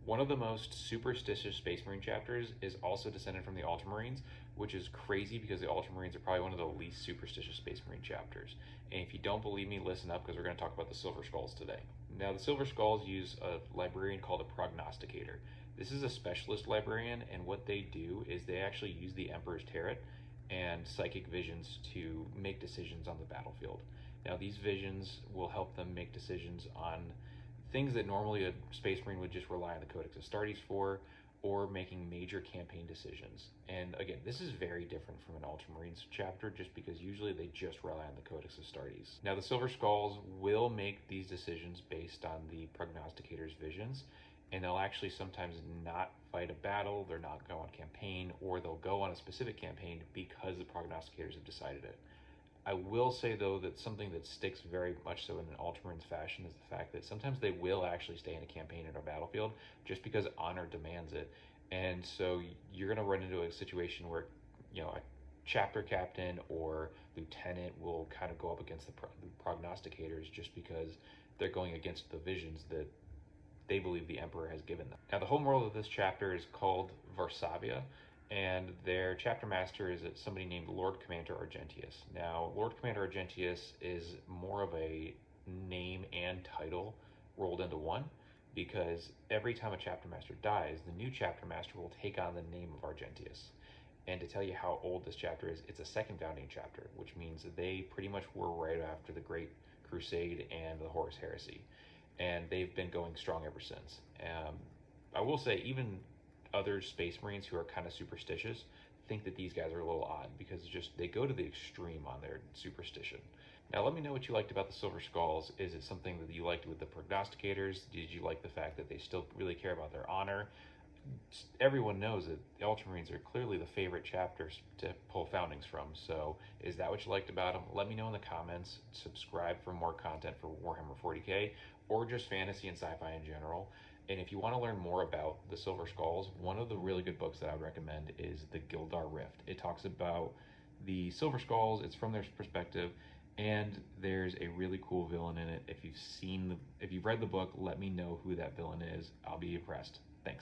One of the most superstitious Space Marine chapters is also descended from the Ultramarines, which is crazy because the Ultramarines are probably one of the least superstitious Space Marine chapters. And if you don't believe me, listen up because we're going to talk about the Silver Skulls today. Now, the Silver Skulls use a librarian called a prognosticator. This is a specialist librarian, and what they do is they actually use the Emperor's Tarot and psychic visions to make decisions on the battlefield. Now, these visions will help them make decisions on things that normally a Space Marine would just rely on the Codex Astartes for, or making major campaign decisions. And again, this is very different from an Ultramarines chapter just because usually they just rely on the Codex Astartes. Now, the Silver Skulls will make these decisions based on the prognosticator's visions, and they'll actually sometimes not fight a battle, they'll not go on campaign, or they'll go on a specific campaign because the prognosticators have decided it. I will say, though, that something that sticks very much so in an Ultramarines fashion is the fact that sometimes they will actually stay in a campaign in a battlefield just because honor demands it. And so you're going to run into a situation where, a chapter captain or lieutenant will kind of go up against the prognosticators just because they're going against the visions that they believe the Emperor has given them. Now, the homeworld of this chapter is called Varsavia, and their chapter master is somebody named Lord Commander Argentius. Now, Lord Commander Argentius is more of a name and title rolled into one, because every time a chapter master dies, the new chapter master will take on the name of Argentius. And to tell you how old this chapter is, it's a second founding chapter, which means that they pretty much were right after the Great Crusade and the Horus Heresy. And they've been going strong ever since. I will say, even other Space Marines who are kind of superstitious think that these guys are a little odd because they go to the extreme on their superstition. Now, let me know what you liked about the Silver Skulls. Is it something that you liked with the prognosticators? Did you like the fact that they still really care about their honor? Everyone knows that the Ultramarines are clearly the favorite chapters to pull foundings from. So is that what you liked about them? Let me know in the comments. Subscribe for more content for Warhammer 40k or just fantasy and sci-fi in general. And if you want to learn more about the Silver Skulls, one of the really good books that I would recommend is The Gildar Rift. It talks about the Silver Skulls. It's from their perspective, and there's a really cool villain in it. If you've read the book, let me know who that villain is. I'll be impressed. Thanks.